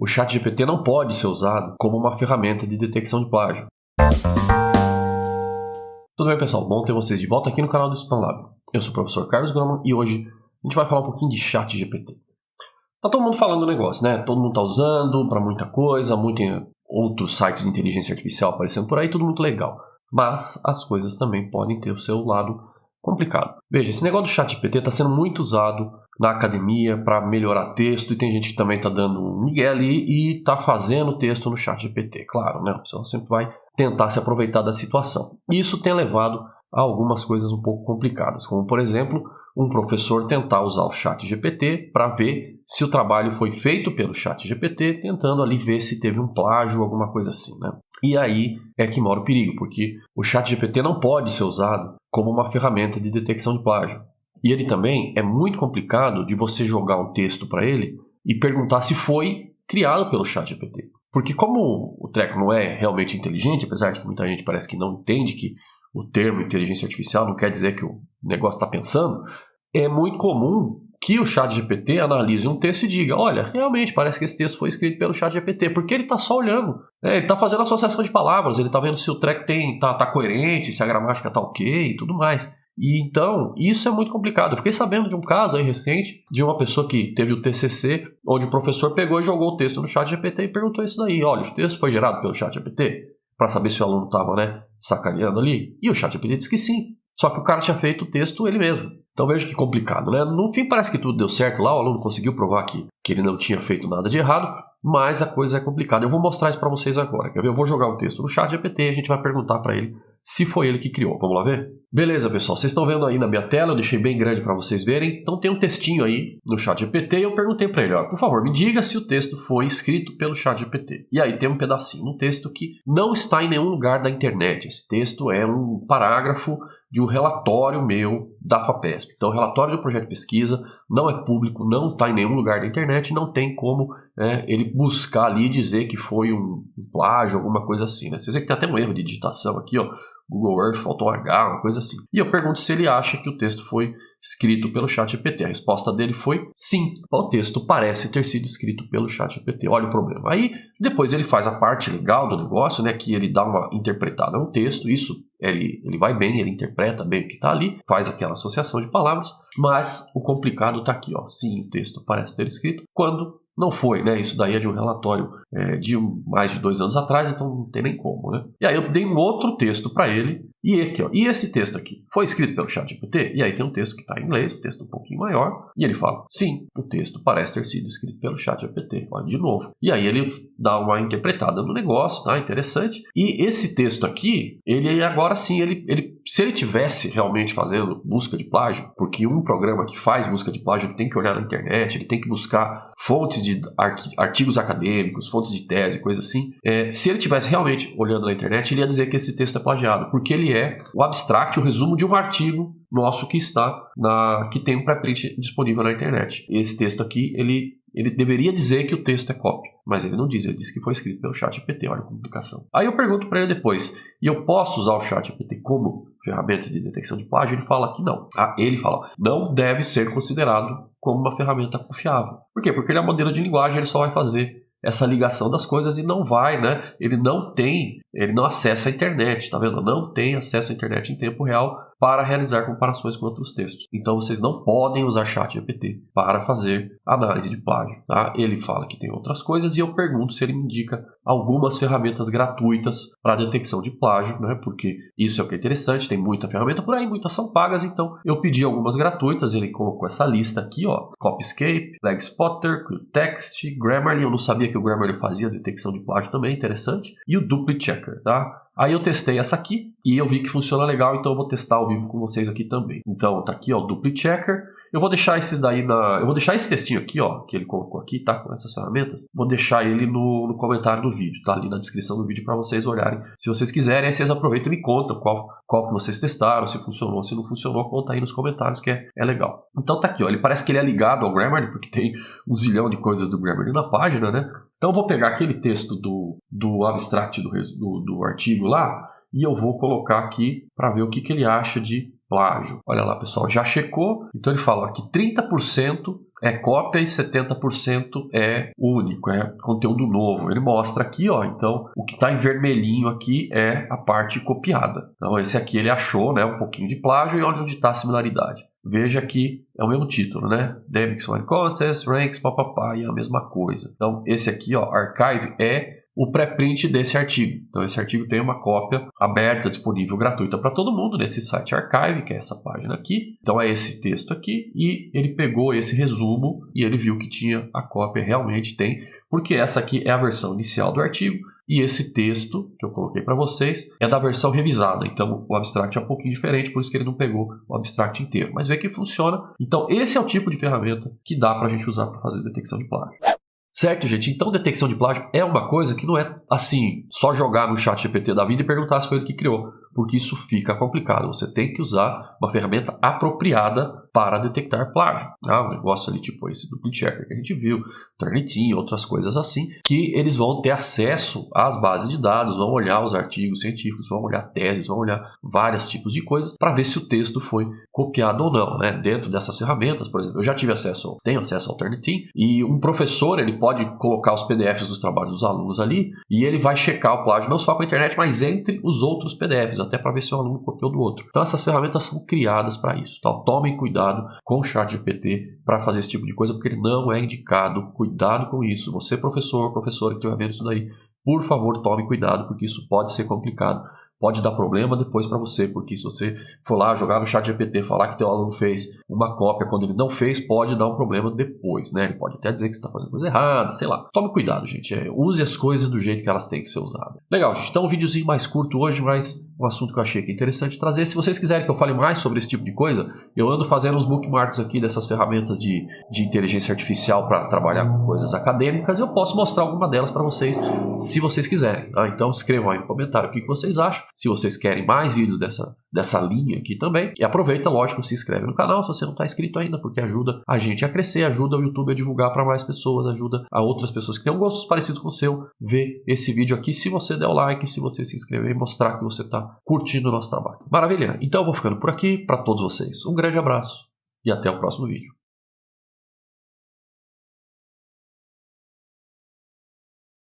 O ChatGPT não pode ser usado como uma ferramenta de detecção de plágio. Tudo bem, pessoal? Bom ter vocês de volta aqui no canal do SpanLab. Eu sou o professor Carlos Groman e hoje a gente vai falar um pouquinho de ChatGPT. Tá todo mundo falando do negócio, né? Todo mundo tá usando para muita coisa, muitos outros sites de inteligência artificial aparecendo por aí, tudo muito legal. Mas as coisas também podem ter o seu lado complicado. Veja, esse negócio do ChatGPT está sendo muito usado na academia para melhorar texto e tem gente que também está dando um migué ali e está fazendo texto no ChatGPT. Claro, né? A pessoa sempre vai tentar se aproveitar da situação. Isso tem levado a algumas coisas um pouco complicadas, como por exemplo, um professor tentar usar o ChatGPT para ver se o trabalho foi feito pelo ChatGPT, tentando ali ver se teve um plágio, alguma coisa assim, né? E aí é que mora o perigo, porque o ChatGPT não pode ser usado como uma ferramenta de detecção de plágio. E ele também é muito complicado de você jogar um texto para ele e perguntar se foi criado pelo ChatGPT. Porque como o treco não é realmente inteligente, apesar de que muita gente parece que não entende que o termo inteligência artificial não quer dizer que o negócio está pensando, é muito comum que o ChatGPT analise um texto e diga, olha, realmente parece que esse texto foi escrito pelo ChatGPT, porque ele está só olhando, né? Ele está fazendo associação de palavras, ele está vendo se o treco tá coerente, se a gramática está ok e tudo mais. E então, isso é muito complicado. Eu fiquei sabendo de um caso aí recente, de uma pessoa que teve o TCC, onde o professor pegou e jogou o texto no ChatGPT e perguntou isso daí, olha, o texto foi gerado pelo ChatGPT? Para saber se o aluno estava, sacaneando ali. E o ChatGPT disse que sim. Só que o cara tinha feito o texto ele mesmo. Então veja que complicado, né? No fim parece que tudo deu certo lá, o aluno conseguiu provar que ele não tinha feito nada de errado, mas a coisa é complicada. Eu vou mostrar isso para vocês agora. Quer ver? Eu vou jogar um texto no ChatGPT e a gente vai perguntar para ele se foi ele que criou. Vamos lá ver? Beleza, pessoal. Vocês estão vendo aí na minha tela, eu deixei bem grande para vocês verem. Então tem um textinho aí no ChatGPT e eu perguntei para ele, por favor, me diga se o texto foi escrito pelo ChatGPT. E aí tem um pedacinho, um texto que não está em nenhum lugar da internet. Esse texto é um parágrafo de um relatório meu da FAPESP. Então o relatório do projeto de pesquisa não é público, não está em nenhum lugar da internet, não tem como ele buscar ali e dizer que foi um plágio, alguma coisa assim, né? Vocês veem que tem até um erro de digitação aqui, Google Earth, faltou um H, uma coisa assim. E eu pergunto se ele acha que o texto foi escrito pelo ChatGPT. A resposta dele foi sim. O texto parece ter sido escrito pelo ChatGPT. Olha o problema. Aí, depois ele faz a parte legal do negócio, que ele dá uma interpretada no texto. Isso, ele vai bem, ele interpreta bem o que está ali, faz aquela associação de palavras, mas o complicado está aqui, sim, o texto parece ter escrito, quando não foi, Isso daí é de um relatório de mais de 2 anos atrás, então não tem nem como, E aí eu dei um outro texto para ele, e aqui, e esse texto aqui foi escrito pelo ChatGPT? E aí tem um texto que está em inglês, um texto um pouquinho maior, e ele fala, sim, o texto parece ter sido escrito pelo ChatGPT. Olha de novo. E aí ele dá uma interpretada no negócio, tá? Interessante. E esse texto aqui, ele agora sim, se ele tivesse realmente fazendo busca de plágio, porque um programa que faz busca de plágio, ele tem que olhar na internet, ele tem que buscar fontes de artigos acadêmicos, fontes de tese, coisa assim. Se ele tivesse realmente olhando na internet, ele ia dizer que esse texto é plagiado, porque ele é o abstract, o resumo de um artigo nosso que que tem um pré-print disponível na internet. Esse texto aqui, ele deveria dizer que o texto é cópia, mas ele não diz, ele diz que foi escrito pelo ChatGPT, olha a complicação. Aí eu pergunto para ele depois, e eu posso usar o ChatGPT como ferramenta de detecção de plágio? Ele fala que não. Ele fala, não deve ser considerado como uma ferramenta confiável. Por quê? Porque ele é um modelo de linguagem, ele só vai fazer essa ligação das coisas e não vai, ele não acessa a internet, tá vendo? Não tem acesso à internet em tempo real para realizar comparações com outros textos. Então vocês não podem usar ChatGPT para fazer análise de plágio, tá? Ele fala que tem outras coisas e eu pergunto se ele me indica algumas ferramentas gratuitas para detecção de plágio, Porque isso é o que é interessante, tem muita ferramenta por aí, muitas são pagas, então eu pedi algumas gratuitas, ele colocou essa lista aqui, Copyscape, Legspotter, QText, Grammarly, eu não sabia que o Grammarly fazia detecção de plágio também, interessante, e o Dupli-Checker, tá? Aí eu testei essa aqui e eu vi que funciona legal, então eu vou testar ao vivo com vocês aqui também. Então tá aqui, o Dupli-Checker. Eu vou deixar esses daí eu vou deixar esse textinho aqui, que ele colocou aqui, tá? Com essas ferramentas. Vou deixar ele no comentário do vídeo, tá? Ali na descrição do vídeo para vocês olharem. Se vocês quiserem, aí vocês aproveitam e me contam qual que vocês testaram, se funcionou, se não funcionou, conta aí nos comentários que é legal. Então tá aqui, ele parece que ele é ligado ao Grammarly, porque tem um zilhão de coisas do Grammarly na página, Então eu vou pegar aquele texto do abstract do artigo lá e eu vou colocar aqui para ver o que ele acha de plágio. Olha lá, pessoal, já checou? Então ele fala que 30% é cópia e 70% é único, é conteúdo novo. Ele mostra aqui, ó, então o que está em vermelhinho aqui é a parte copiada. Então esse aqui ele achou, né, um pouquinho de plágio e olha onde está a similaridade. Veja que é o mesmo título, né? Debix One Contest, Ranks, papapá, e é a mesma coisa. Então esse aqui, ó, Archive é o pré-print desse artigo. Então esse artigo tem uma cópia aberta, disponível, gratuita para todo mundo nesse site Archive, que é essa página aqui. Então é esse texto aqui e ele pegou esse resumo e ele viu que tinha a cópia, realmente tem, porque essa aqui é a versão inicial do artigo e esse texto que eu coloquei para vocês é da versão revisada. Então o abstract é um pouquinho diferente, por isso que ele não pegou o abstract inteiro. Mas vê que funciona. Então esse é o tipo de ferramenta que dá para a gente usar para fazer detecção de plágio. Certo, gente? Então, detecção de plágio é uma coisa que não é, assim, só jogar no chat GPT da vida e perguntar se foi ele que criou, porque isso fica complicado. Você tem que usar uma ferramenta apropriada para detectar plágio. Um negócio ali tipo esse duplicate checker que a gente viu, Turnitin, outras coisas assim, que eles vão ter acesso às bases de dados, vão olhar os artigos científicos, vão olhar teses, vão olhar vários tipos de coisas para ver se o texto foi copiado ou não, né? Dentro dessas ferramentas, por exemplo, eu já tenho acesso ao Turnitin, e um professor ele pode colocar os PDFs dos trabalhos dos alunos ali e ele vai checar o plágio não só com a internet, mas entre os outros PDFs, até para ver se um aluno copiou do outro. Então essas ferramentas são criadas para isso. Então, tomem cuidado com o ChatGPT para fazer esse tipo de coisa, porque ele não é indicado. Cuidado com isso. Você, professor, professora que estiver vendo isso daí, por favor, tome cuidado, porque isso pode ser complicado. Pode dar problema depois para você, porque se você for lá jogar no ChatGPT, falar que teu aluno fez uma cópia quando ele não fez, pode dar um problema depois, né? Ele pode até dizer que você está fazendo coisa errada, sei lá. Tome cuidado, gente. Use as coisas do jeito que elas têm que ser usadas. Legal, gente. Então um videozinho mais curto hoje, mas um assunto que eu achei que é interessante trazer. Se vocês quiserem que eu fale mais sobre esse tipo de coisa, eu ando fazendo uns bookmarks aqui dessas ferramentas de inteligência artificial para trabalhar com coisas acadêmicas. Eu posso mostrar alguma delas para vocês, se vocês quiserem. Então escrevam aí no comentário o que vocês acham. Se vocês querem mais vídeos dessa linha aqui também. E aproveita, lógico, se inscreve no canal se você não está inscrito ainda, porque ajuda a gente a crescer, ajuda o YouTube a divulgar para mais pessoas, ajuda a outras pessoas que tenham gostos parecidos com o seu ver esse vídeo aqui, se você der o like, se você se inscrever e mostrar que você está curtindo o nosso trabalho. Maravilha! Então eu vou ficando por aqui para todos vocês. Um grande abraço e até o próximo vídeo.